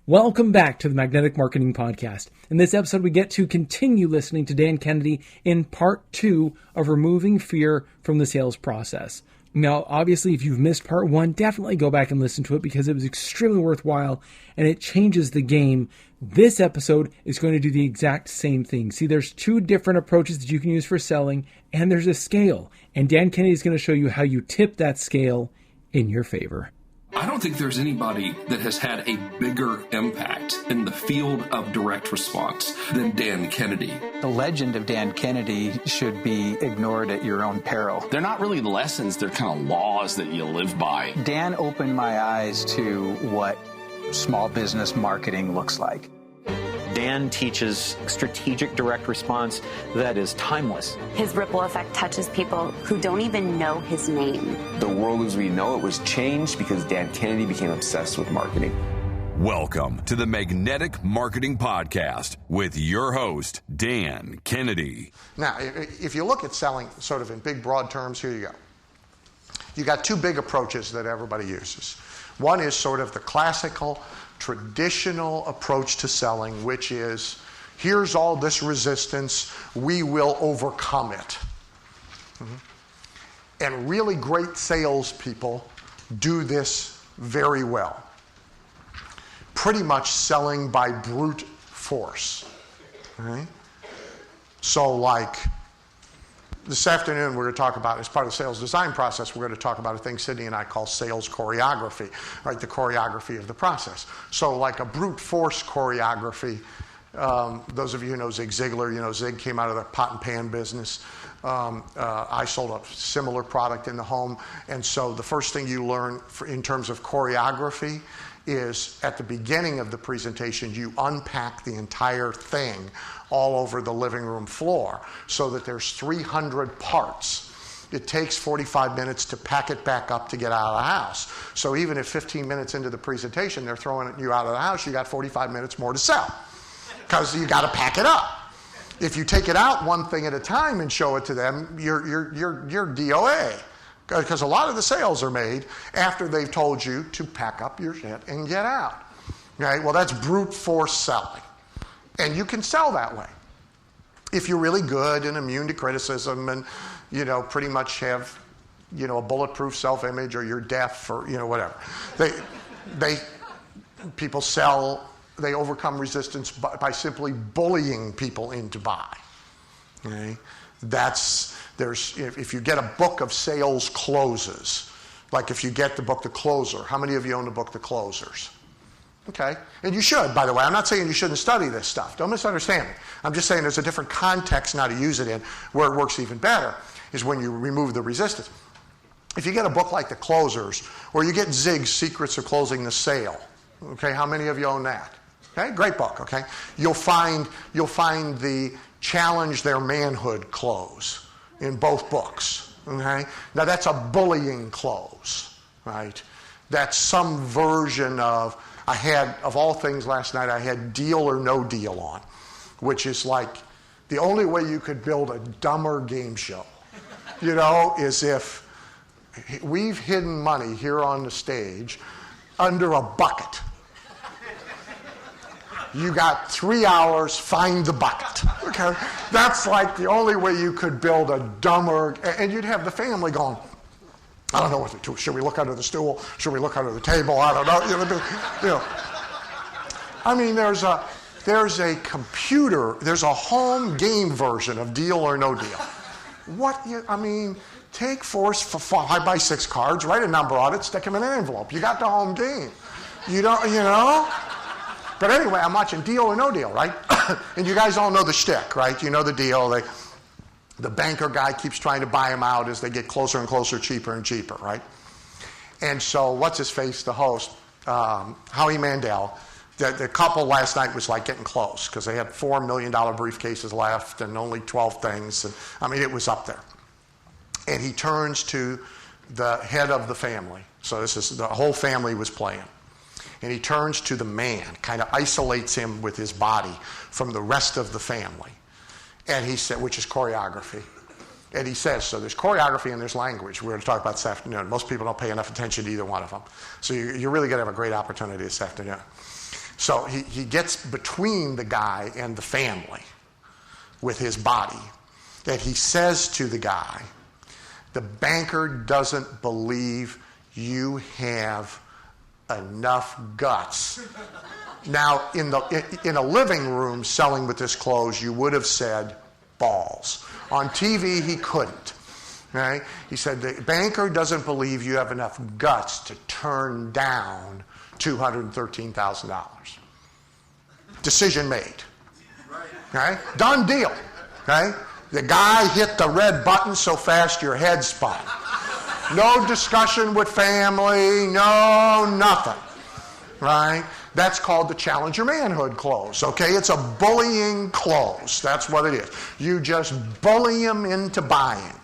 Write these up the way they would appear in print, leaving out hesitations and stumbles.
Welcome back to the Magnetic Marketing Podcast. In this episode, we get to continue listening to Dan Kennedy in part 2 of removing fear from the sales process. Now, obviously, if you've missed part 1, definitely go back and listen to it because it was extremely worthwhile and it changes the game. This episode is going to do the exact same thing. See, there's 2 different approaches that you can use for selling, and there's a scale. And Dan Kennedy is going to show you how you tip that scale in your favor. I don't think there's anybody that has had a bigger impact in the field of direct response than Dan Kennedy. The legend of Dan Kennedy should be ignored at your own peril. They're not really lessons, they're kind of laws that you live by. Dan opened my eyes to what small business marketing looks like. Dan teaches strategic direct response that is timeless. His ripple effect touches people who don't even know his name. The world as we know it was changed because Dan Kennedy became obsessed with marketing. Welcome to the Magnetic Marketing Podcast with your host, Dan Kennedy. Now, if you look at selling sort of in big, broad terms, here you go. You got 2 big approaches that everybody uses. One is sort of the classical, traditional approach to selling, which is, here's all this resistance, we will overcome it. And really great salespeople do this very well. Pretty much selling by brute force. Right? So like, this afternoon we're going to talk about, as part of the sales design process, we're going to talk about a thing Sydney and I call sales choreography, right? The choreography of the process. So like a brute force choreography, those of you who know Zig Ziglar, Zig came out of the pot and pan business. I sold a similar product in the home. And so the first thing you learn in terms of choreography is at the beginning of the presentation, you unpack the entire thing all over the living room floor so that there's 300 parts. It takes 45 minutes to pack it back up to get out of the house. So even if 15 minutes into the presentation they're throwing you out of the house, you got 45 minutes more to sell because you got to pack it up. If you take it out one thing at a time and show it to them, you're DOA. Because a lot of the sales are made after they've told you to pack up your shit and get out. Right? Well, that's brute force selling. And you can sell that way. If you're really good and immune to criticism and, pretty much have, a bulletproof self-image, or you're deaf, or, whatever. People sell, they overcome resistance by simply bullying people into buy. Okay? If you get a book of sales closes, like if you get the book The Closer, how many of you own the book The Closers? Okay, and you should, by the way. I'm not saying you shouldn't study this stuff. Don't misunderstand me. I'm just saying there's a different context now to use it in where it works even better is when you remove the resistance. If you get a book like The Closers, or you get Zig's Secrets of Closing the Sale, okay, how many of you own that? Okay, great book, okay? You'll find the Challenge Their Manhood close in both books, okay? Now that's a bullying close, right? That's some version of, of all things last night, I had Deal or No Deal on, which is like the only way you could build a dumber game show, is if we've hidden money here on the stage under a bucket. You got 3 hours, find the bucket. Okay? That's like the only way you could build a dumber, and you'd have the family going, I don't know what to do. Should we look under the stool? Should we look under the table? I don't know. I mean, there's a computer, there's a home game version of Deal or No Deal. Take 5x6 cards, write a number on it, stick them in an envelope. You got the home game. But anyway, I'm watching Deal or No Deal, right? And you guys all know the shtick, right? You know the deal. The banker guy keeps trying to buy them out as they get closer and closer, cheaper and cheaper, right? And so what's his face, the host, Howie Mandel, the couple last night was like getting close because they had $4 million briefcases left and only 12 things. And, it was up there. And he turns to the head of the family. So the whole family was playing. And he turns to the man, kind of isolates him with his body from the rest of the family. And he said, which is choreography. And he says, so there's choreography and there's language. We're going to talk about this afternoon. Most people don't pay enough attention to either one of them. So you're really going to have a great opportunity this afternoon. So he gets between the guy and the family with his body. And he says to the guy, the banker doesn't believe you have enough guts. Now, in a living room selling with this clothes, you would have said balls. On TV, he couldn't. Right? He said, the banker doesn't believe you have enough guts to turn down $213,000. Decision made. Okay? Done deal. Okay? The guy hit the red button so fast your head spun. No discussion with family, no nothing. Right? That's called the Challenger Manhood close. Okay? It's a bullying close. That's what it is. You just bully him into buying.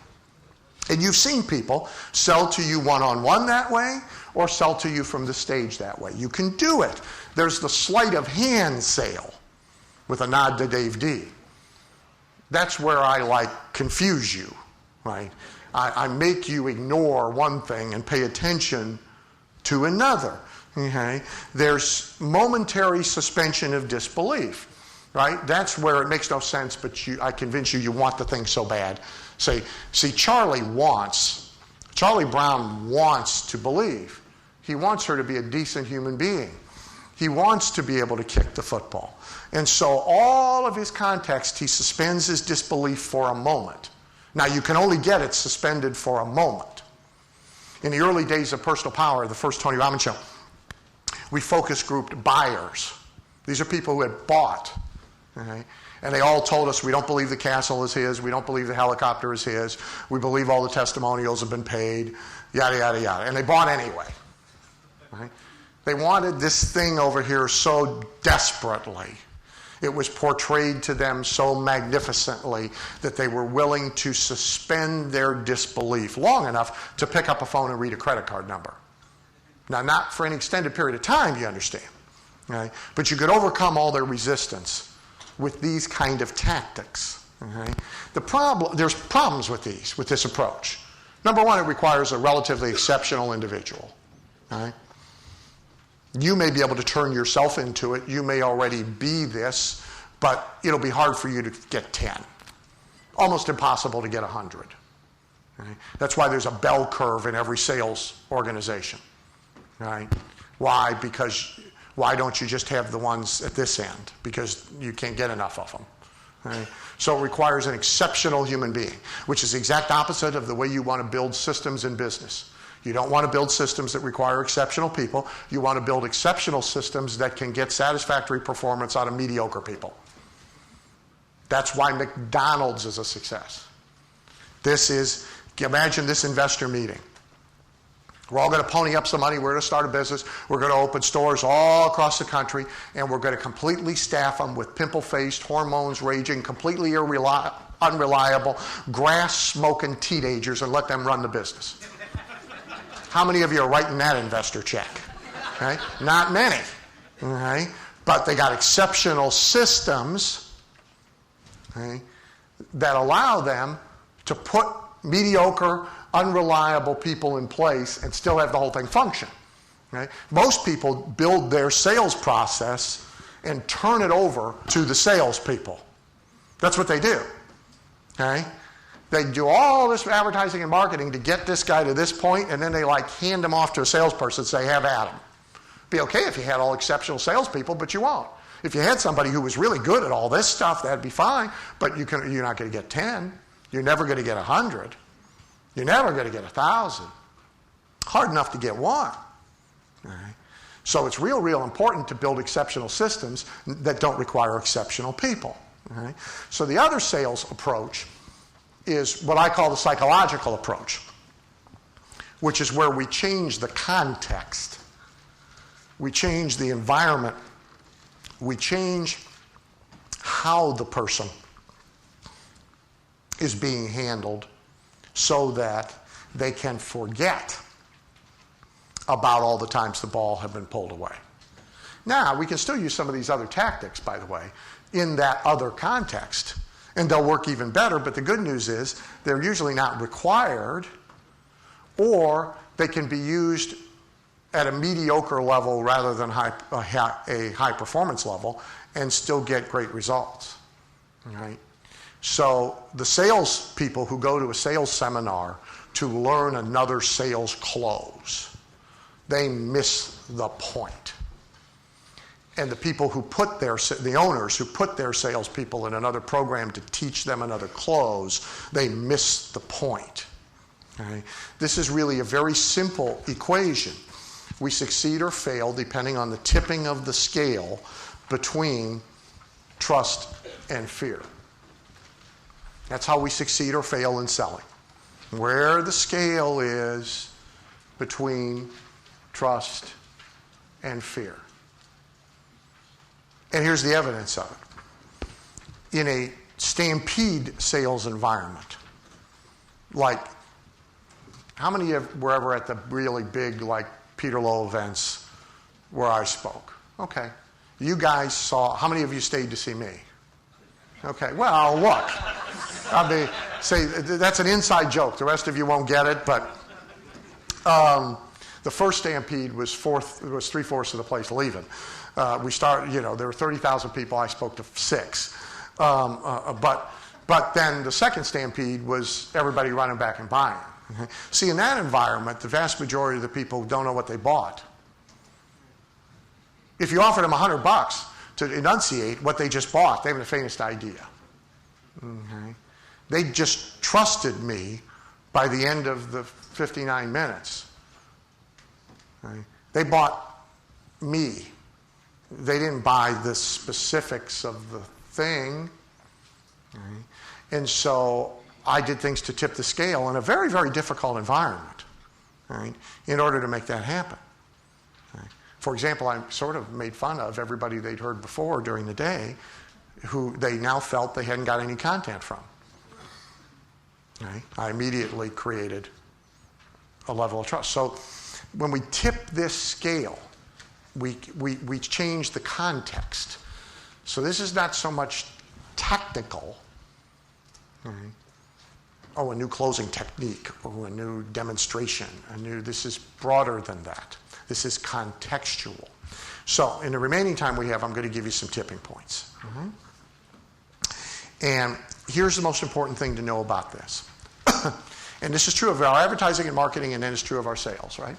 And you've seen people sell to you one-on-one that way or sell to you from the stage that way. You can do it. There's the sleight of hand sale with a nod to Dave D. That's where I confuse you, right? I make you ignore one thing and pay attention to another. Okay? There's momentary suspension of disbelief, right? That's where it makes no sense, but I convince you want the thing so bad. See, Charlie Brown wants to believe. He wants her to be a decent human being. He wants to be able to kick the football. And so all of his context, he suspends his disbelief for a moment. Now, you can only get it suspended for a moment. In the early days of Personal Power, the first Tony Robbins show, we focus grouped buyers. These are people who had bought. Okay? And they all told us, we don't believe the castle is his, we don't believe the helicopter is his, we believe all the testimonials have been paid, yada, yada, yada. And they bought anyway. Right? They wanted this thing over here so desperately. It was portrayed to them so magnificently that they were willing to suspend their disbelief long enough to pick up a phone and read a credit card number. Now, not for an extended period of time, you understand. Right? But you could overcome all their resistance with these kind of tactics. Okay? There's problems with this approach. Number one, it requires a relatively exceptional individual. Right? You may be able to turn yourself into it. You may already be this, but it'll be hard for you to get 10. Almost impossible to get 100. Okay? That's why there's a bell curve in every sales organization. Right? Why? Because why don't you just have the ones at this end? Because you can't get enough of them. Right? So it requires an exceptional human being, which is the exact opposite of the way you want to build systems in business. You don't want to build systems that require exceptional people. You want to build exceptional systems that can get satisfactory performance out of mediocre people. That's why McDonald's is a success. Imagine this investor meeting. We're all going to pony up some money. We're going to start a business. We're going to open stores all across the country, and we're going to completely staff them with pimple-faced, hormones raging, completely unreliable, grass-smoking teenagers and let them run the business. How many of you are writing that investor check? Okay? Not many. Okay? But they got exceptional systems, okay, that allow them to put mediocre, unreliable people in place and still have the whole thing function. Okay? Most people build their sales process and turn it over to the salespeople. That's what they do. Okay? They do all this advertising and marketing to get this guy to this point, and then they hand him off to a salesperson and say, have at him. Be okay if you had all exceptional salespeople, but you won't. If you had somebody who was really good at all this stuff, that'd be fine, but you're not going to get 10. You're never going to get 100. You're never going to get 1,000. Hard enough to get one. All right? So it's real important to build exceptional systems that don't require exceptional people. All right? So the other sales approach is what I call the psychological approach, which is where we change the context. We change the environment. We change how the person is being handled so that they can forget about all the times the ball have been pulled away. Now, we can still use some of these other tactics, by the way, in that other context, and they'll work even better, but the good news is they're usually not required, or they can be used at a mediocre level rather than a high performance level and still get great results, right? So the sales people who go to a sales seminar to learn another sales close, they miss the point. And the people who the owners who put their salespeople in another program to teach them another close, they miss the point. Okay? This is really a very simple equation. We succeed or fail depending on the tipping of the scale between trust and fear. That's how we succeed or fail in selling. Where the scale is between trust and fear. And here's the evidence of it. In a stampede sales environment, like, how many were ever at the really big, like, Peter Lowe events where I spoke? Okay. You guys saw, how many of you stayed to see me? Okay, well, look. Say that's an inside joke. The rest of you won't get it, but the first stampede was 3/4 of the place leaving. We started, there were 30,000 people. I spoke to 6. But then the second stampede was everybody running back and buying. See, in that environment, the vast majority of the people don't know what they bought. If you offered them $100 to enunciate what they just bought, they haven't the faintest idea. Okay? They just trusted me by the end of the 59 minutes. Okay? They bought me. They didn't buy the specifics of the thing. Okay? And so I did things to tip the scale in a very, very difficult environment, right, in order to make that happen. Okay? For example, I sort of made fun of everybody they'd heard before during the day who they now felt they hadn't got any content from. Okay? I immediately created a level of trust. So when we tip this scale, we change the context. So this is not so much tactical. Okay? Oh, a new closing technique, or a new demonstration, this is broader than that. This is contextual. So in the remaining time we have, I'm going to give you some tipping points. Mm-hmm. And here's the most important thing to know about this. And this is true of our advertising and marketing, and then it's true of our sales, right?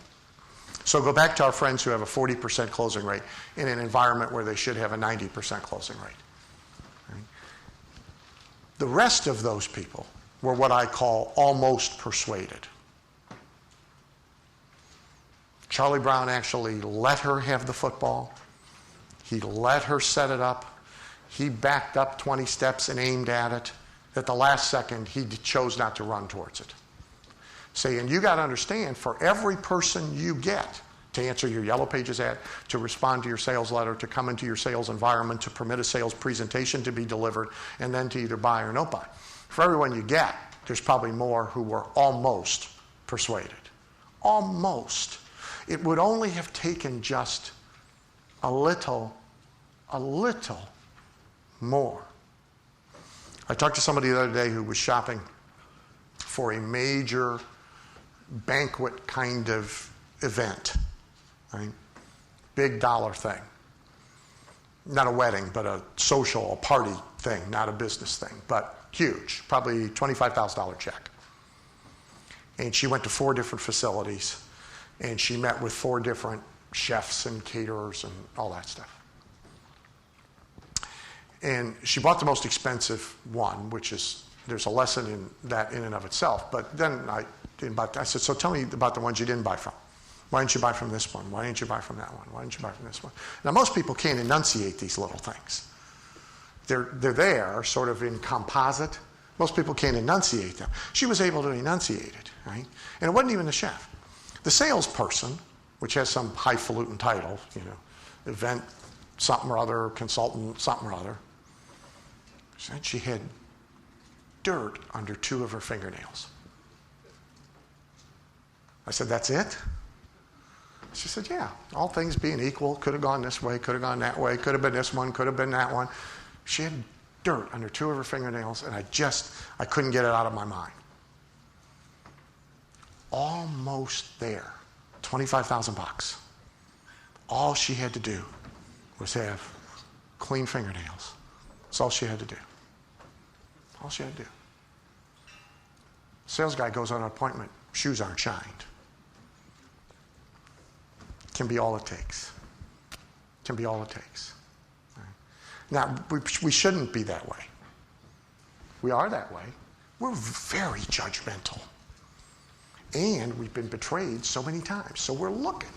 So go back to our friends who have a 40% closing rate in an environment where they should have a 90% closing rate. Right? The rest of those people were what I call almost persuaded. Charlie Brown actually let her have the football. He let her set it up. He backed up 20 steps and aimed at it. At the last second, he chose not to run towards it. And you got to understand, for every person you get to answer your Yellow Pages ad, to respond to your sales letter, to come into your sales environment, to permit a sales presentation to be delivered, and then to either buy or not buy. For everyone you get, there's probably more who were almost persuaded. Almost. It would only have taken just a little more. I talked to somebody the other day who was shopping for a major banquet kind of event, right? Big dollar thing. Not a wedding, but a social, a party thing, not a business thing, but huge, probably $25,000 check. And she went to 4 different facilities, and she met with 4 different chefs and caterers and all that stuff. And she bought the most expensive one, which is, there's a lesson in that in and of itself. But then I said, so tell me about the ones you didn't buy from. Why didn't you buy from this one? Why didn't you buy from that one? Why didn't you buy from this one? Now, most people can't enunciate these little things. They're there, sort of in composite. Most people can't enunciate them. She was able to enunciate it, right? And it wasn't even the chef. The salesperson, which has some highfalutin title, event something or other, consultant something or other, said she had dirt under 2 of her fingernails. I said, that's it? She said, yeah. All things being equal, could have gone this way, could have gone that way, could have been this one, could have been that one. She had dirt under 2 of her fingernails, and I couldn't get it out of my mind. Almost there. $25,000. all she had to do was have clean fingernails. That's all she had to do. All she had to do. Sales guy goes on an appointment, shoes aren't shined. Can be all it takes. Can be all it takes. Now, we shouldn't be that way. We are that way. We're very judgmental. And we've been betrayed so many times. So we're looking.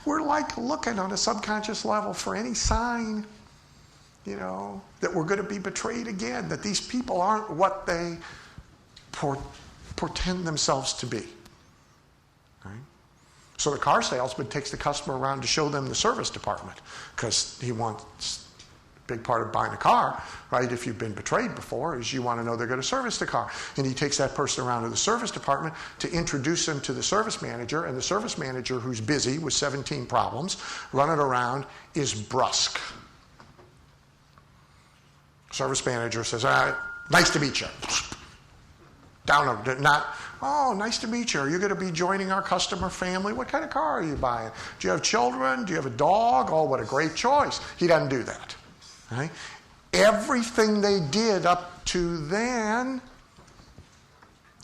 We're like looking on a subconscious level for any sign, that we're going to be betrayed again, that these people aren't what they pretend themselves to be. Right? So the car salesman takes the customer around to show them the service department because he wants a big part of buying a car, right? If you've been betrayed before, is you want to know they're going to service the car. And he takes that person around to the service department to introduce them to the service manager, and the service manager, who's busy with 17 problems, running around, is brusque. Service manager says, nice to meet you. Oh, nice to meet you. Are you going to be joining our customer family? What kind of car are you buying? Do you have children? Do you have a dog? Oh, what a great choice. He doesn't do that. Right? Everything they did up to then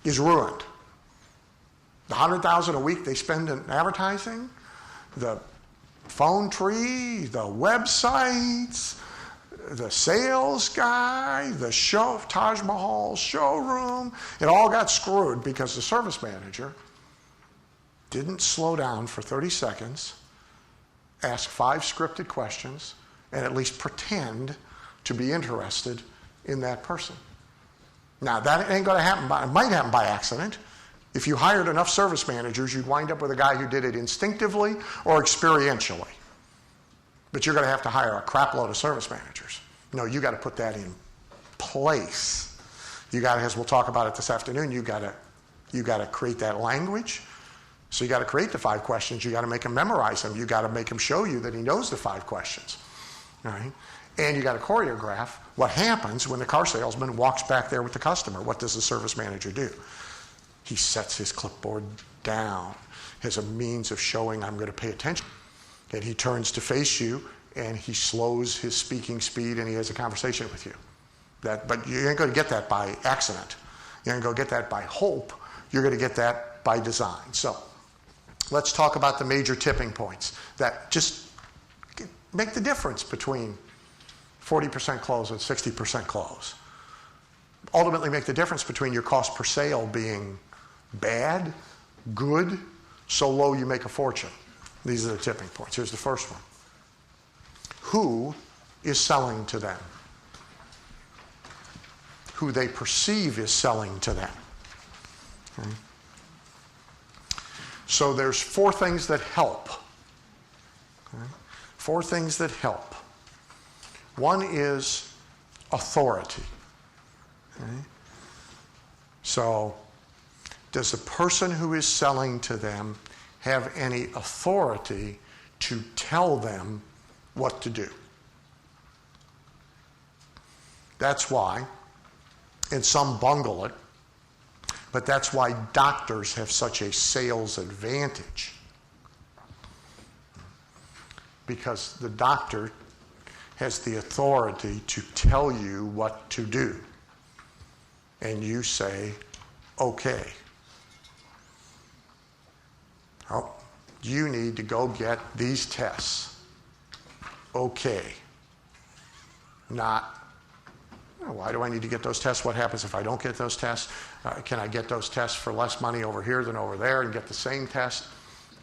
is ruined. The $100,000 a week they spend in advertising, the phone tree, the websites, the sales guy, the Taj Mahal showroom, it all got screwed because the service manager didn't slow down for 30 seconds, ask 5 scripted questions, and at least pretend to be interested in that person. Now, that ain't going to happen. It might happen by accident. If you hired enough service managers, you'd wind up with a guy who did it instinctively or experientially. But you're going to have to hire a crap load of service managers. No, you got to put that in place. You got to, as we'll talk about it this afternoon, you got to create that language. So you got to create the 5 questions. You got to make him memorize them. You got to make him show you that he knows the 5 questions. All right? And you got to choreograph what happens when the car salesman walks back there with the customer. What does the service manager do? He sets his clipboard down as a means of showing I'm going to pay attention. And he turns to face you, and he slows his speaking speed, and he has a conversation with you. But you ain't going to get that by accident. You're going to go get that by hope. You're going to get that by design. So let's talk about the major tipping points that just make the difference between 40% close and 60% close. Ultimately make the difference between your cost per sale being bad, good, so low you make a fortune. These are the tipping points. Here's the first one. Who is selling to them? Who they perceive is selling to them. Okay. So there's 4 things that help. Okay. 4 things that help. One is authority. Okay. So does the person who is selling to them have any authority to tell them what to do? That's why, and some bungle it, but that's why doctors have such a sales advantage. Because the doctor has the authority to tell you what to do. And you say, okay. Oh, you need to go get these tests. Okay. Not, why do I need to get those tests? What happens if I don't get those tests? Can I get those tests for less money over here than over there and get the same test?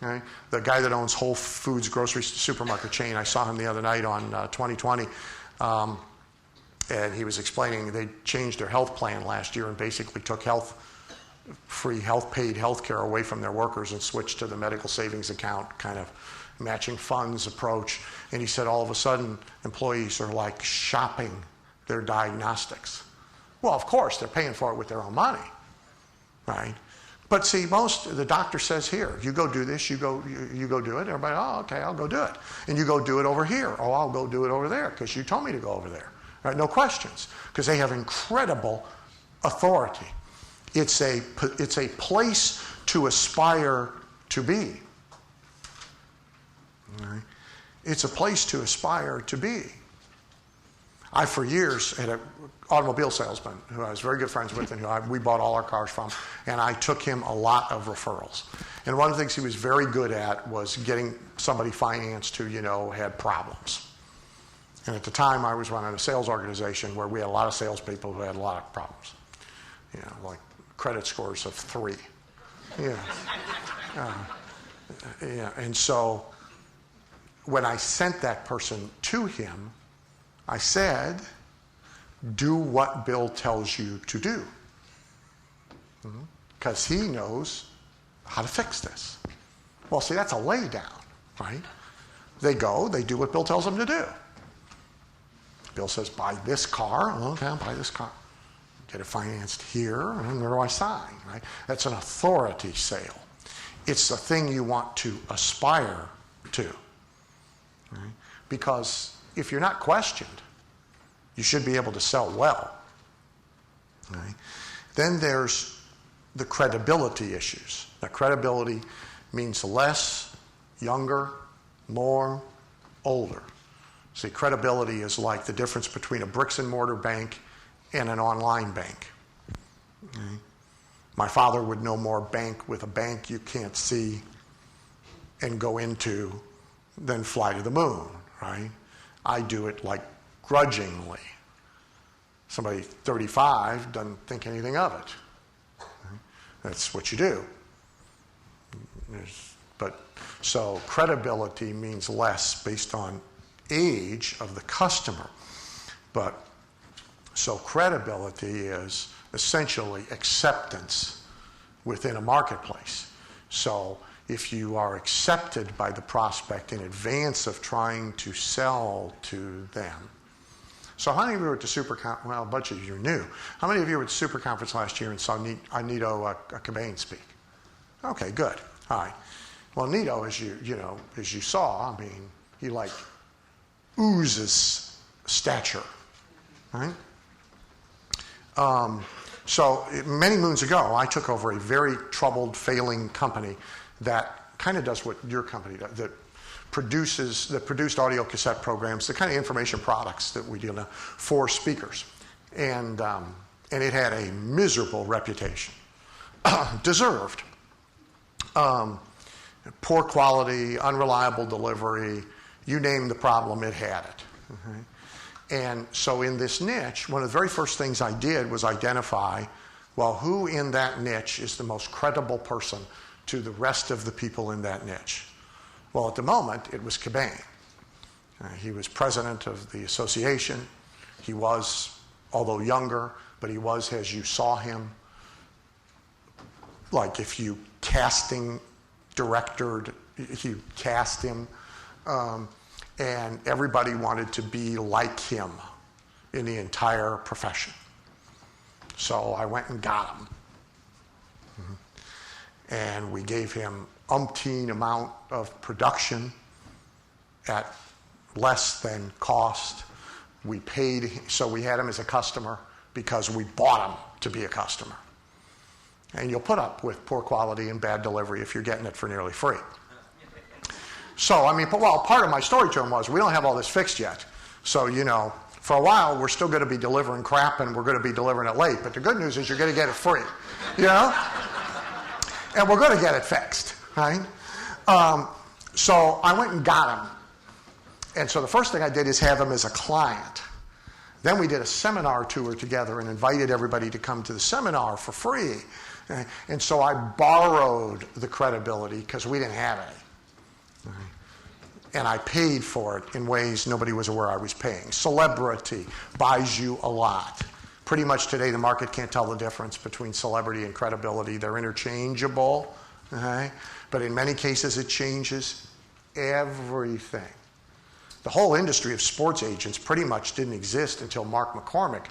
Okay. The guy that owns Whole Foods grocery supermarket chain, I saw him the other night on 2020, and he was explaining they changed their health plan last year and basically took paid health care away from their workers and switched to the medical savings account kind of matching funds approach. And he said all of a sudden employees are like shopping their diagnostics. Well, of course, they're paying for it with their own money, right? But see, the doctor says, here, you go do this, you go do it. Everybody, oh, okay, I'll go do it. And you go do it over here. Oh, I'll go do it over there because you told me to go over there. Right? No questions, because they have incredible authority. It's a place to aspire to be. Right? It's a place to aspire to be. I, for years, had an automobile salesman who I was very good friends with and who we bought all our cars from, and I took him a lot of referrals. And one of the things he was very good at was getting somebody financed who, had problems. And at the time, I was running a sales organization where we had a lot of salespeople who had a lot of problems. Like credit scores of 3. And so when I sent that person to him, I said, do what Bill tells you to do. Because he knows how to fix this. Well, see, that's a lay down, right? They go, they do what Bill tells them to do. Bill says, buy this car. Okay, I'll buy this car. Get it financed here, and where do I sign, right? That's an authority sale. It's the thing you want to aspire to, right? Because if you're not questioned, you should be able to sell well, right? Then there's the credibility issues. Now, credibility means less, younger, more, older. See, credibility is like the difference between a bricks and mortar bank and an online bank. Okay? My father would know more bank with a bank you can't see and go into than fly to the moon, right? I do it like grudgingly. Somebody 35 doesn't think anything of it. Right? That's what you do. So credibility means less based on age of the customer. So credibility is essentially acceptance within a marketplace. So if you are accepted by the prospect in advance of trying to sell to them. So how many of you were at the SuperConference? Well, a bunch of you are new. How many of you were at the SuperConference last year and saw Nito Cobain speak? Okay, good. All right. Well, Nito, as you saw, he like oozes stature, right? So many moons ago, I took over a very troubled, failing company that kind of does what your company does, that produced audio cassette programs, the kind of information products that we deal in for speakers. And it had a miserable reputation. Deserved. Poor quality, unreliable delivery, you name the problem, it had it. Okay? And so in this niche, one of the very first things I did was identify, well, who in that niche is the most credible person to the rest of the people in that niche? Well, at the moment, it was Cobain. He was president of the association. He was, although younger, but he was, as you saw him, like if you casting directored, you cast him, and everybody wanted to be like him in the entire profession. So I went and got him. And we gave him umpteen amount of production at less than cost. We paid, so we had him as a customer because we bought him to be a customer. And you'll put up with poor quality and bad delivery if you're getting it for nearly free. So, part of my story to him was, we don't have all this fixed yet. So, for a while, we're still going to be delivering crap and we're going to be delivering it late. But the good news is you're going to get it free, And we're going to get it fixed, right? So I went and got him. And so the first thing I did is have him as a client. Then we did a seminar tour together and invited everybody to come to the seminar for free. And so I borrowed the credibility because we didn't have any. And I paid for it in ways nobody was aware I was paying. Celebrity buys you a lot. Pretty much today, the market can't tell the difference between celebrity and credibility. They're interchangeable, okay? But in many cases, it changes everything. The whole industry of sports agents pretty much didn't exist until Mark McCormick,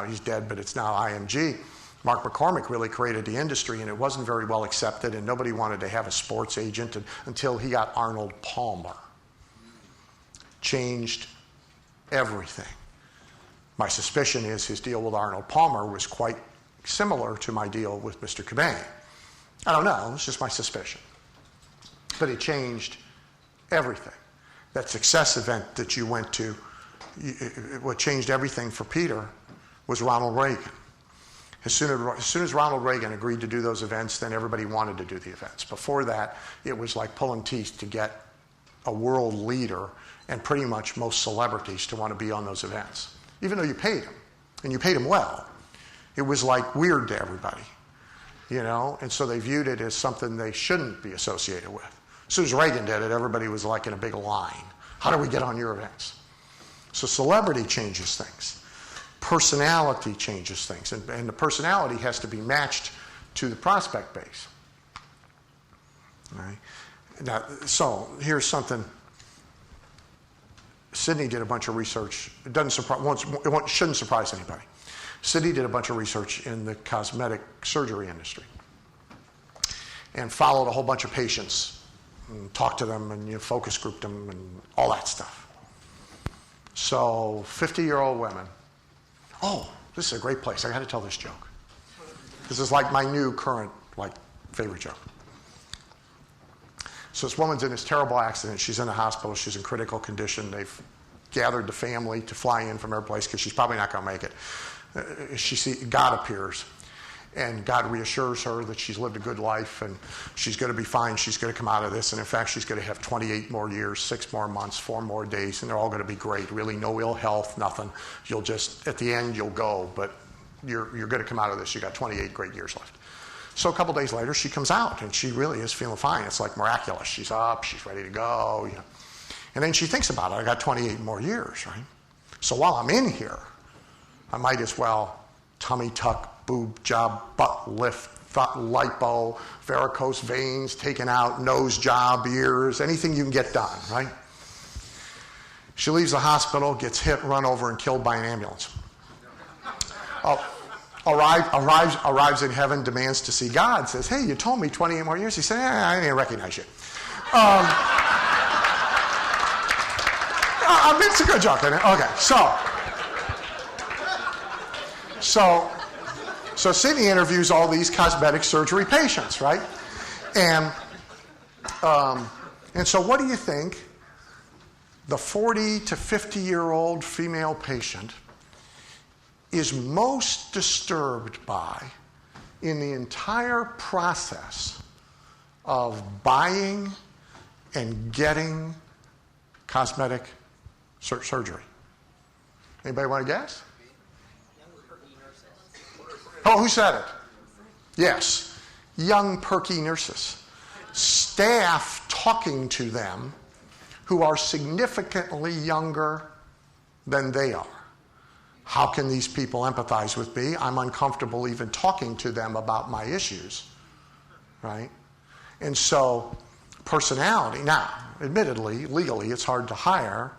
he's dead, but it's now IMG. Mark McCormick really created the industry, and it wasn't very well accepted, and nobody wanted to have a sports agent until he got Arnold Palmer. Changed everything. My suspicion is his deal with Arnold Palmer was quite similar to my deal with Mr. Cobain. I don't know, it's just my suspicion. But it changed Everything. That success event that you went to, what changed everything for Peter was Ronald Reagan. As soon as Ronald Reagan agreed to do those events, then everybody wanted to do the events. Before that, it was like pulling teeth to get a world leader and pretty much most celebrities to want to be on those events. Even though you paid them, and you paid them well, it was like weird to everybody, you know? And so they viewed it as something they shouldn't be associated with. As soon as Reagan did it, everybody was like in a big line. How do we get on your events? So celebrity changes things. Personality changes things, and the personality has to be matched to the prospect base. All right? Now, so here's something. Sydney did a bunch of research. It shouldn't surprise anybody. Sydney did a bunch of research in the cosmetic surgery industry and followed a whole bunch of patients and talked to them and focus grouped them and all that stuff. So 50-year-old women. Oh, this is a great place. I got to tell this joke. This is like my new current favorite joke. So this woman's in this terrible accident. She's in the hospital. She's in critical condition. They've gathered the family to fly in from her place because she's probably not going to make it. God appears, and God reassures her that she's lived a good life and she's going to be fine. She's going to come out of this, and in fact, she's going to have 28 more years, 6 more months, 4 more days, and they're all going to be great. Really, no ill health, nothing. You'll just at the end you'll go, but you're going to come out of this. You got 28 great years left. So a couple days later, she comes out, and she really is feeling fine. It's like miraculous. She's up, she's ready to go. And then she thinks about it. I got 28 more years, right? So while I'm in here, I might as well tummy tuck, boob job, butt lift, lipo, varicose veins taken out, nose job, ears, anything you can get done, right? She leaves the hospital, gets hit, run over, and killed by an ambulance. Arrives in heaven, demands to see God, says, hey, you told me 28 more years. He said, I didn't recognize you. It's a good joke, isn't it? Okay, so Sydney interviews all these cosmetic surgery patients, right? And so what do you think the 40 to 50-year-old female patient is most disturbed by in the entire process of buying and getting cosmetic surgery? Anybody want to guess? Oh, who said it? Yes. Young, perky nurses. Staff talking to them who are significantly younger than they are. How can these people empathize with me? I'm uncomfortable even talking to them about my issues, right? And so personality, now, admittedly, legally, it's hard to hire,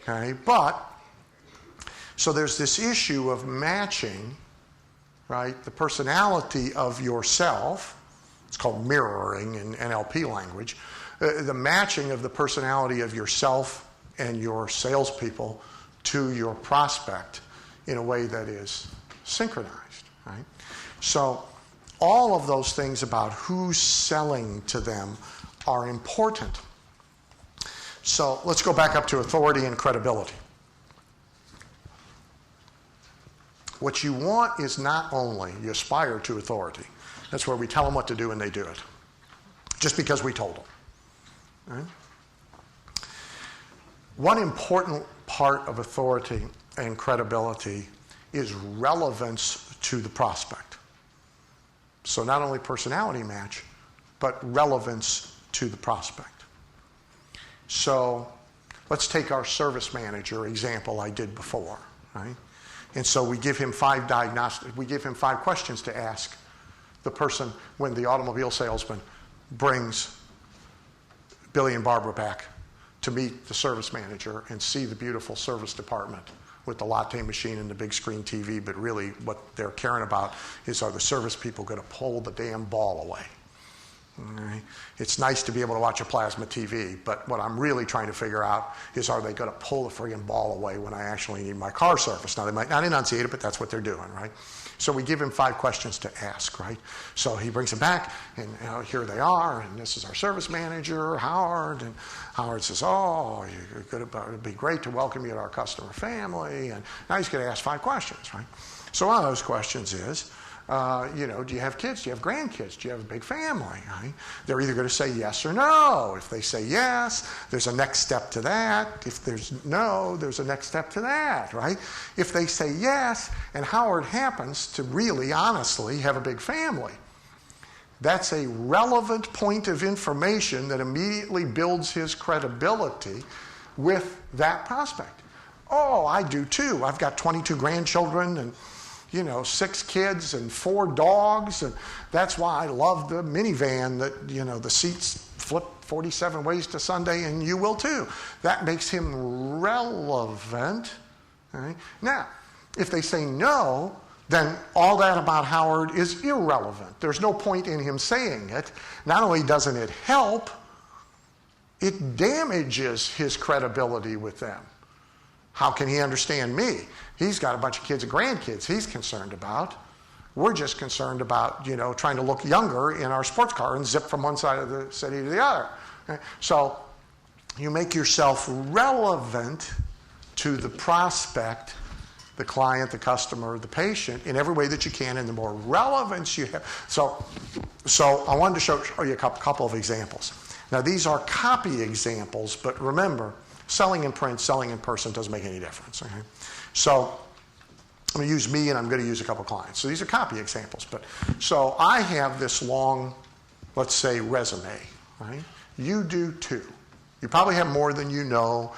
okay? But, so there's this issue of matching, right, the personality of yourself. It's called mirroring in NLP language. The matching of the personality of yourself and your salespeople to your prospect in a way that is synchronized, right? So all of those things about who's selling to them are important. So let's go back up to authority and credibility. What you want is not only, you aspire to authority. That's where we tell them what to do and they do it. Just because we told them. Right? One important part of authority and credibility is relevance to the prospect. So not only personality match, but relevance to the prospect. So let's take our service manager example I did before, right? And so we give him 5 questions to ask the person when the automobile salesman brings Billy and Barbara back to meet the service manager and see the beautiful service department with the latte machine and the big screen TV, but really what they're caring about is, are the service people going to pull the damn ball away? Okay? It's nice to be able to watch a plasma TV, but what I'm really trying to figure out is, are they going to pull the friggin' ball away when I actually need my car serviced? Now, they might not enunciate it, but that's what they're doing, right? So we give him 5 questions to ask, right? So he brings them back, and here they are, and this is our service manager, Howard, and Howard says, oh, it'd be great to welcome you to our customer family, and now he's going to ask 5 questions, right? So one of those questions is, do you have kids? Do you have grandkids? Do you have a big family? Right? They're either going to say yes or no. If they say yes, there's a next step to that. If there's no, there's a next step to that, right? If they say yes, and Howard happens to really, honestly, have a big family, that's a relevant point of information that immediately builds his credibility with that prospect. Oh, I do too. I've got 22 grandchildren and 6 kids and 4 dogs, and that's why I love the minivan that, the seats flip 47 ways to Sunday, and you will too. That makes him relevant. Right? Now, if they say no, then all that about Howard is irrelevant. There's no point in him saying it. Not only doesn't it help, it damages his credibility with them. How can he understand me? He's got a bunch of kids and grandkids he's concerned about. We're just concerned about, trying to look younger in our sports car and zip from one side of the city to the other. Okay? So you make yourself relevant to the prospect, the client, the customer, the patient, in every way that you can, and the more relevance you have. So I wanted to show you a couple of examples. Now, these are copy examples, but remember, selling in print, selling in person doesn't make any difference. Okay? So I'm going to use me, and I'm going to use a couple clients. So these are copy examples. So I have this long, let's say, resume. Right? You do too. You probably have more than you know,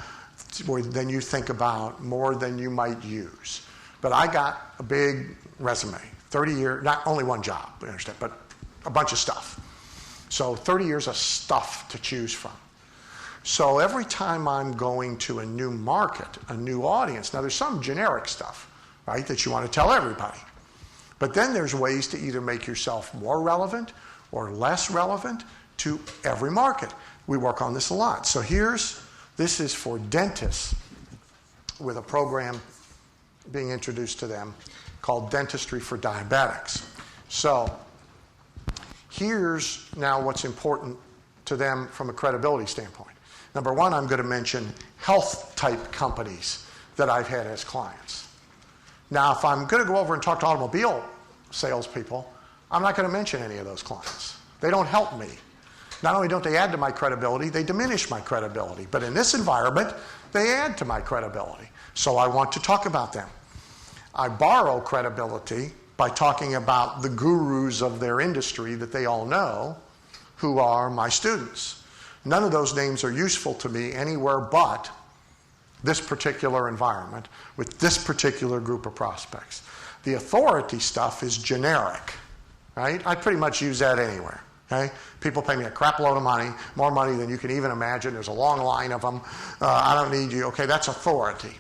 more than you think about, more than you might use. But I got a big resume, 30 years, not only one job, I understand, but a bunch of stuff. So 30 years of stuff to choose from. So every time I'm going to a new market, a new audience, now there's some generic stuff, right, that you want to tell everybody. But then there's ways to either make yourself more relevant or less relevant to every market. We work on this a lot. So this is for dentists with a program being introduced to them called Dentistry for Diabetics. So here's now what's important to them from a credibility standpoint. Number one, I'm going to mention health-type companies that I've had as clients. Now, if I'm going to go over and talk to automobile salespeople, I'm not going to mention any of those clients. They don't help me. Not only don't they add to my credibility, they diminish my credibility. But in this environment, they add to my credibility. So I want to talk about them. I borrow credibility by talking about the gurus of their industry that they all know, who are my students. None of those names are useful to me anywhere but this particular environment with this particular group of prospects. The authority stuff is generic, right? I pretty much use that anywhere, okay? People pay me a crap load of money, more money than you can even imagine. There's a long line of them. I don't need you. Okay, that's authority.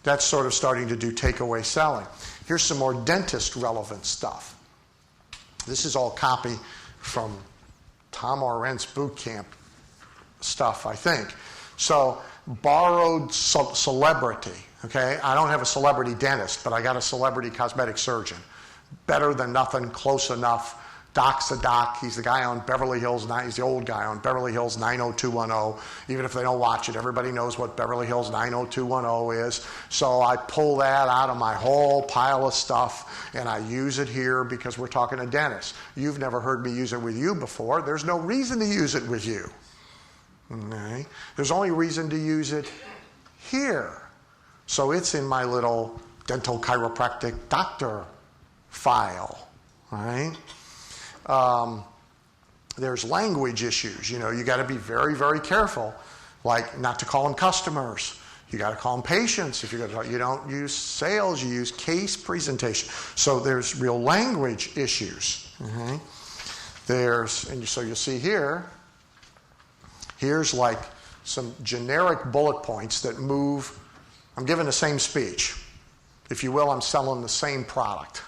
That's sort of starting to do takeaway selling. Here's some more dentist relevant stuff. This is all copy from Tom Orent's boot camp stuff, I think. So borrowed celebrity. Okay, I don't have a celebrity dentist, but I got a celebrity cosmetic surgeon. Better than nothing, close enough. Doc's a doc. He's the guy on Beverly Hills. He's the old guy on Beverly Hills 90210. Even if they don't watch it, everybody knows what Beverly Hills 90210 is. So I pull that out of my whole pile of stuff, and I use it here because we're talking to dentists. You've never heard me use it with you before. There's no reason to use it with you. Okay? There's only reason to use it here. So it's in my little dental chiropractic doctor file, right? There's language issues. You got to be very, very careful, like not to call them customers. You got to call them patients. If you're going to talk, you don't use sales, you use case presentation. So there's real language issues. Okay? So you'll see here's like some generic bullet points that move. I'm giving the same speech. If you will, I'm selling the same product,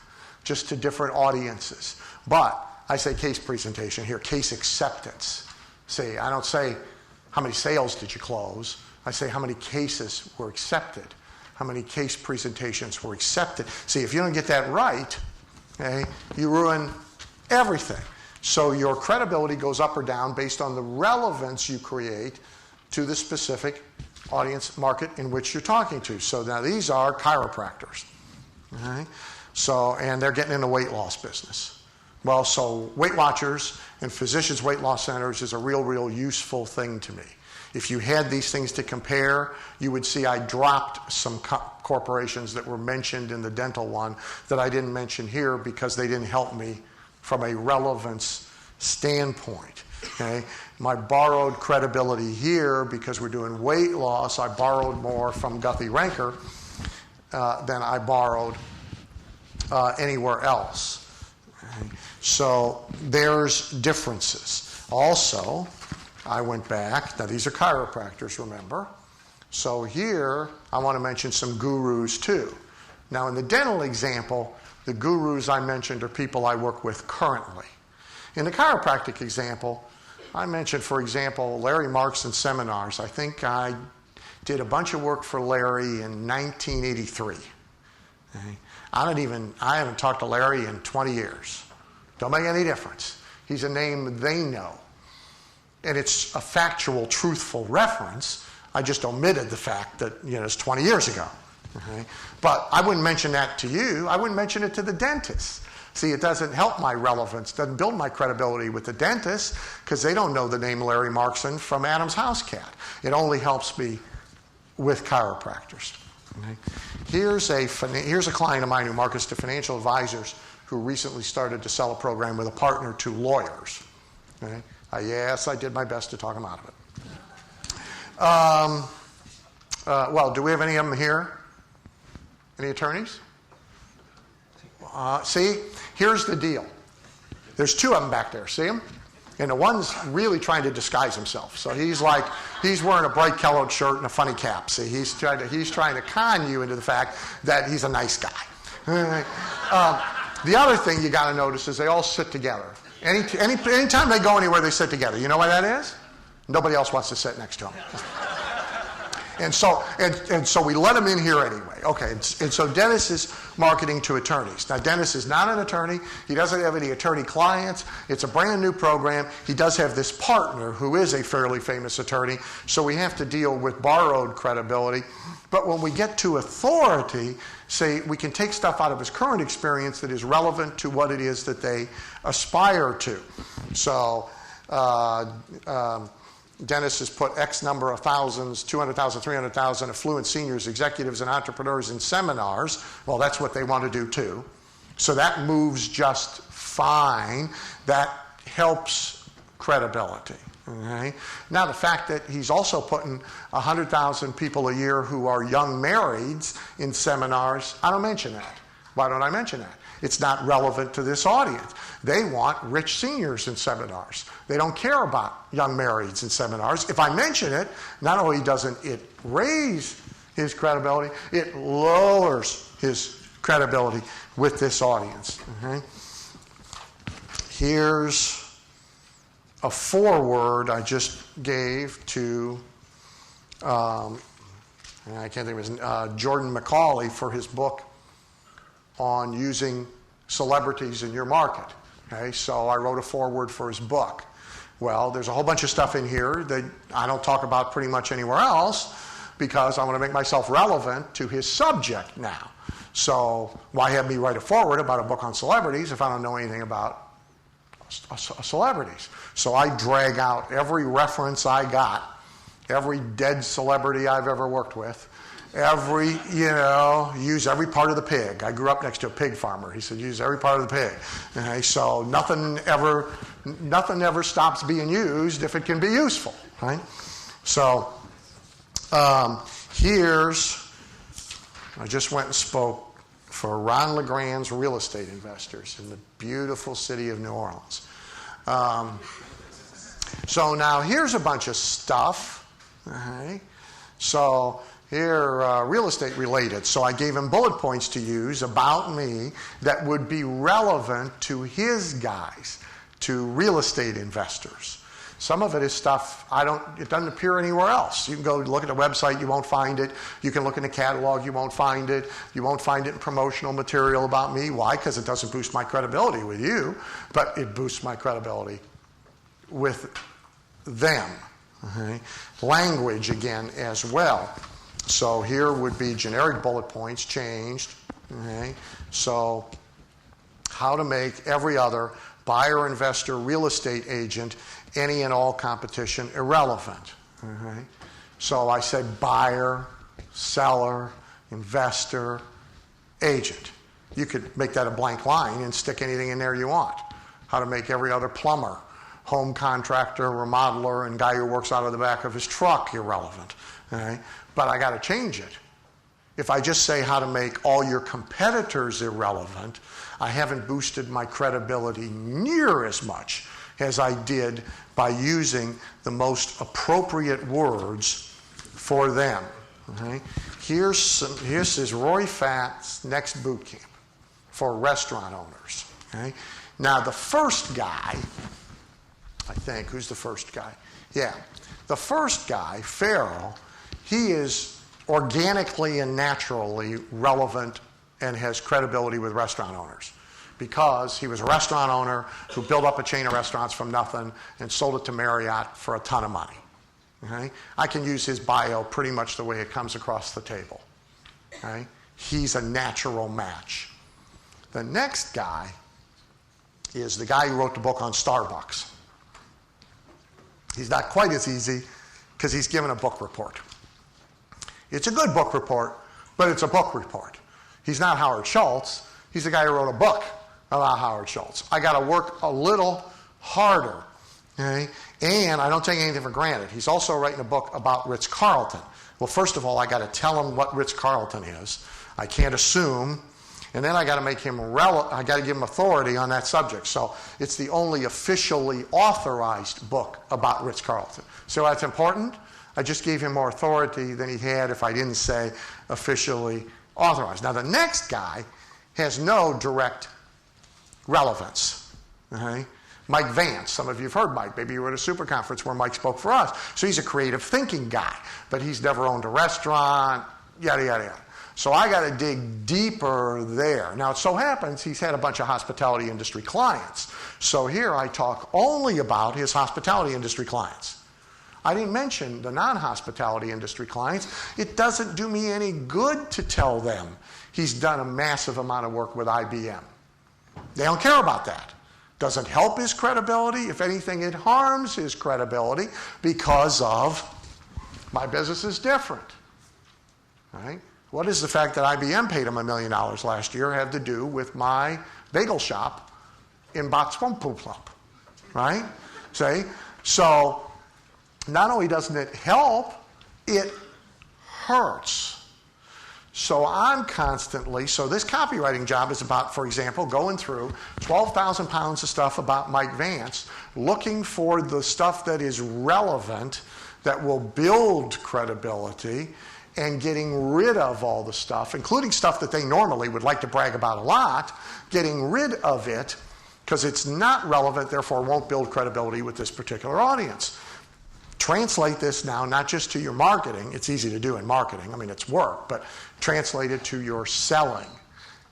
just to different audiences. But I say case presentation here, case acceptance. See, I don't say how many sales did you close. I say how many cases were accepted, how many case presentations were accepted. See, if you don't get that right, okay, you ruin everything. So your credibility goes up or down based on the relevance you create to the specific audience market in which you're talking to. So now these are chiropractors. Okay? So, and they're getting in the weight loss business. Well, so Weight Watchers and Physicians Weight Loss Centers is a real useful thing to me. If you had these things to compare, you would see I dropped some corporations that were mentioned in the dental one that I didn't mention here because they didn't help me from a relevance standpoint. Okay? My borrowed credibility here, because we're doing weight loss, I borrowed more from Guthrie Renker than I borrowed anywhere else. Okay? So there's differences. Also, I went back. Now, these are chiropractors, remember. So here, I want to mention some gurus, too. Now, in the dental example, the gurus I mentioned are people I work with currently. In the chiropractic example, I mentioned, for example, Larry Marks and seminars. I think I did a bunch of work for Larry in 1983. Okay? I haven't talked to Larry in 20 years. Don't make any difference. He's a name they know. And it's a factual, truthful reference. I just omitted the fact that, it's 20 years ago. Okay? But I wouldn't mention that to you. I wouldn't mention it to the dentist. See, it doesn't help my relevance, doesn't build my credibility with the dentist because they don't know the name Larry Markson from Adam's House Cat. It only helps me with chiropractors. Okay? Here's a client of mine who markets to financial advisors who recently started to sell a program with a partner to lawyers. Okay? Yes, I did my best to talk them out of it. Well, do we have any of them here? Any attorneys? See, here's the deal. There's two of them back there. See them? And the one's really trying to disguise himself. So he's wearing a bright colored shirt and a funny cap. See, he's trying to con you into the fact that he's a nice guy. The other thing you got to notice is they all sit together. Anytime they go anywhere, they sit together. You know why that is? Nobody else wants to sit next to them. And so we let him in here anyway. Okay, and so Dennis is marketing to attorneys. Now, Dennis is not an attorney. He doesn't have any attorney clients. It's a brand new program. He does have this partner who is a fairly famous attorney, so we have to deal with borrowed credibility. But when we get to authority, say we can take stuff out of his current experience that is relevant to what it is that they aspire to. So Dennis has put X number of thousands, 200,000, 300,000 affluent seniors, executives, and entrepreneurs in seminars. Well, that's what they want to do too. So that moves just fine. That helps credibility. Okay? Now, the fact that he's also putting 100,000 people a year who are young marrieds in seminars, I don't mention that. Why don't I mention that? It's not relevant to this audience. They want rich seniors in seminars. They don't care about young marrieds in seminars. If I mention it, not only doesn't it raise his credibility, it lowers his credibility with this audience. Okay? Here's a foreword I just gave to, I can't think of his name, Jordan McCauley for his book on using celebrities in your market. Okay, so I wrote a foreword for his book. Well, there's a whole bunch of stuff in here that I don't talk about pretty much anywhere else because I want to make myself relevant to his subject now. So why have me write a foreword about a book on celebrities if I don't know anything about celebrities? So I drag out every reference I got, every dead celebrity I've ever worked with, use every part of the pig. I grew up next to a pig farmer. He said, use every part of the pig. Okay, so nothing ever stops being used if it can be useful. Right? So I just went and spoke for Ron LeGrand's real estate investors in the beautiful city of New Orleans. So now here's a bunch of stuff. Okay? So here, real estate related. So I gave him bullet points to use about me that would be relevant to his guys. to real estate investors. Some of it is stuff it doesn't appear anywhere else. You can go look at the website, you won't find it. You can look in the catalog, you won't find it. You won't find it in promotional material about me. Why? Because it doesn't boost my credibility with you, but it boosts my credibility with them. Okay? Language, again, as well. So here would be generic bullet points changed. Okay? So how to make every other buyer, investor, real estate agent, any and all competition irrelevant. Okay? So I said buyer, seller, investor, agent. You could make that a blank line and stick anything in there you want. How to make every other plumber, home contractor, remodeler, and guy who works out of the back of his truck irrelevant. Okay? But I got to change it. If I just say how to make all your competitors irrelevant, I haven't boosted my credibility near as much as I did by using the most appropriate words for them. Okay? Here's Roy Fatt's next boot camp for restaurant owners. Okay? Now the first guy, I think, who's the first guy? Yeah, the first guy, Farrell, he is organically and naturally relevant and has credibility with restaurant owners, because he was a restaurant owner who built up a chain of restaurants from nothing and sold it to Marriott for a ton of money. Okay? I can use his bio pretty much the way it comes across the table. Okay? He's a natural match. The next guy is the guy who wrote the book on Starbucks. He's not quite as easy because he's given a book report. It's a good book report, but it's a book report. He's not Howard Schultz. He's the guy who wrote a book about Howard Schultz. I got to work a little harder. Okay? And I don't take anything for granted. He's also writing a book about Ritz-Carlton. Well, first of all, I got to tell him what Ritz-Carlton is. I can't assume. And then I got to make him I got to give him authority on that subject. So it's the only officially authorized book about Ritz-Carlton. So that's important. I just gave him more authority than he had if I didn't say officially authorized. Now the next guy has no direct relevance. Okay? Mike Vance, some of you have heard Mike. Maybe you were at a super conference where Mike spoke for us. So he's a creative thinking guy, but he's never owned a restaurant, yada, yada, yada. So I got to dig deeper there. Now it so happens he's had a bunch of hospitality industry clients. So here I talk only about his hospitality industry clients. I didn't mention the non-hospitality industry clients. It doesn't do me any good to tell them he's done a massive amount of work with IBM. They don't care about that. Doesn't help his credibility. If anything, it harms his credibility because of my business is different. Right? What does the fact that IBM paid him $1 million last year have to do with my bagel shop in Botswana? Right? See? So not only doesn't it help, it hurts. So I'm constantly, so this copywriting job is about, for example, going through 12,000 pounds of stuff about Mike Vance, looking for the stuff that is relevant, that will build credibility, and getting rid of all the stuff, including stuff that they normally would like to brag about a lot, getting rid of it because it's not relevant, therefore won't build credibility with this particular audience. Translate this now, not just to your marketing. It's easy to do in marketing. I mean, it's work, but translate it to your selling.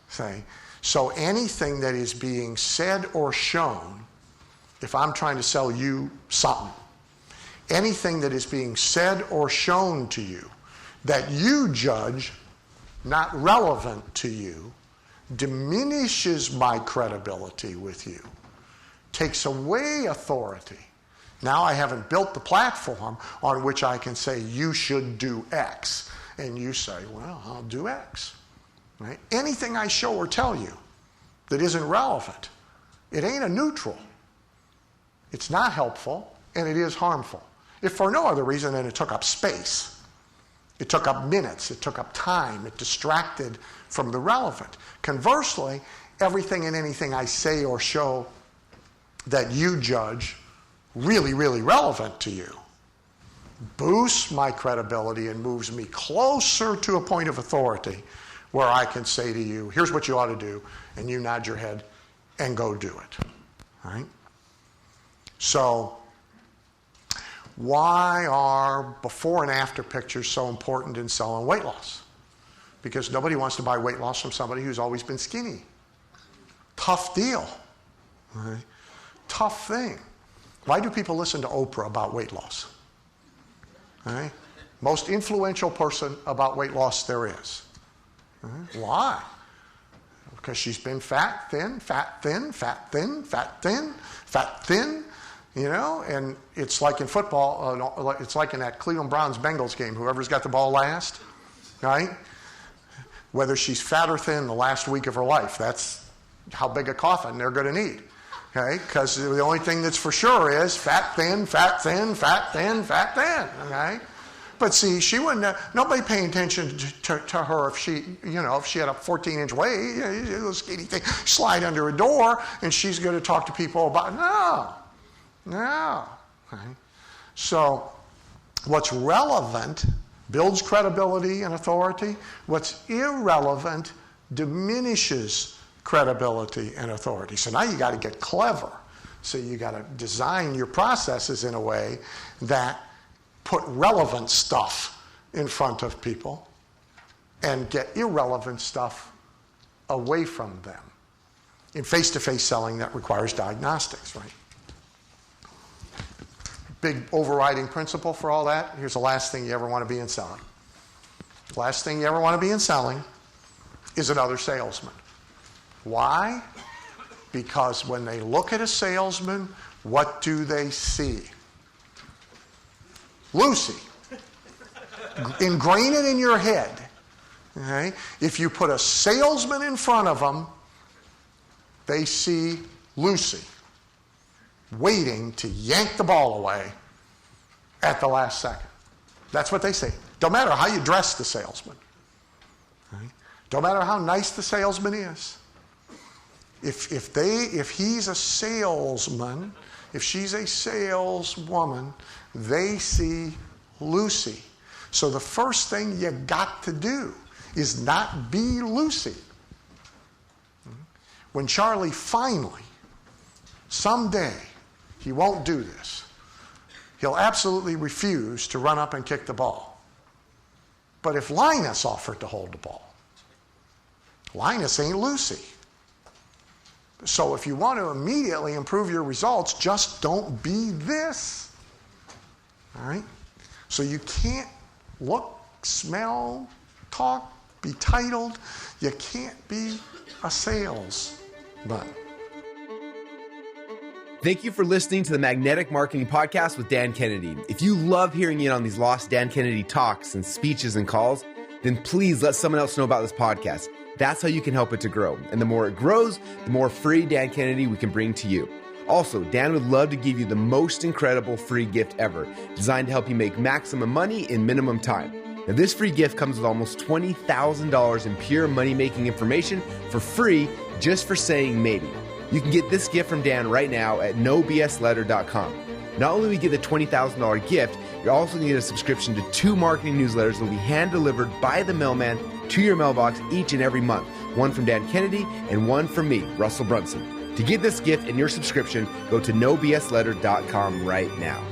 Say, so anything that is being said or shown, if I'm trying to sell you something, anything that is being said or shown to you that you judge not relevant to you diminishes my credibility with you, takes away authority. Now I haven't built the platform on which I can say you should do X. And you say, well, I'll do X. Right? Anything I show or tell you that isn't relevant, it ain't a neutral. It's not helpful, and it is harmful. If for no other reason than it took up space. It took up minutes, it took up time, it distracted from the relevant. Conversely, everything and anything I say or show that you judge really, really relevant to you boosts my credibility and moves me closer to a point of authority where I can say to you, here's what you ought to do, and you nod your head and go do it. All right? So why are before and after pictures so important in selling weight loss? Because nobody wants to buy weight loss from somebody who's always been skinny. Tough deal. Right? Tough thing. Why do people listen to Oprah about weight loss? Right? Most influential person about weight loss there is. Right? Why? Because she's been fat, thin, fat, thin, fat, thin, fat, thin, fat, thin. You know, and it's like in football, it's like in that Cleveland Browns-Bengals game, whoever's got the ball last, right? Whether she's fat or thin the last week of her life, that's how big a coffin they're going to need, okay? Because the only thing that's for sure is fat, thin, fat, thin, fat, thin, fat, thin, okay? But see, she wouldn't, nobody paying attention to her if she, you know, if she had a 14-inch waist, a little skinny thing, slide under a door, and she's going to talk to people about, no. Okay. So what's relevant builds credibility and authority. What's irrelevant diminishes credibility and authority. So now you got to get clever. So you got to design your processes in a way that put relevant stuff in front of people and get irrelevant stuff away from them. In face-to-face selling, that requires diagnostics, right? Big overriding principle for all that. Here's the last thing you ever want to be in selling. The last thing you ever want to be in selling is another salesman. Why? Because when they look at a salesman, what do they see? Lucy. Ingrain it in your head. Okay? If you put a salesman in front of them, they see Lucy, waiting to yank the ball away at the last second. That's what they say. Don't matter how you dress the salesman. Right? Don't matter how nice the salesman is. If he's a salesman, if she's a saleswoman, they see Lucy. So the first thing you got to do is not be Lucy. When Charlie finally, someday, he won't do this. He'll absolutely refuse to run up and kick the ball. But if Linus offered to hold the ball, Linus ain't Lucy. So if you want to immediately improve your results, just don't be this. All right? So you can't look, smell, talk, be titled. You can't be a salesman. Thank you for listening to the Magnetic Marketing Podcast with Dan Kennedy. If you love hearing in on these lost Dan Kennedy talks and speeches and calls, then please let someone else know about this podcast. That's how you can help it to grow. And the more it grows, the more free Dan Kennedy we can bring to you. Also, Dan would love to give you the most incredible free gift ever, designed to help you make maximum money in minimum time. Now, this free gift comes with almost $20,000 in pure money-making information for free just for saying maybe. You can get this gift from Dan right now at nobsletter.com. Not only will you get the $20,000 gift, you're also going to get a subscription to 2 marketing newsletters that will be hand-delivered by the mailman to your mailbox each and every month. One from Dan Kennedy and one from me, Russell Brunson. To get this gift and your subscription, go to nobsletter.com right now.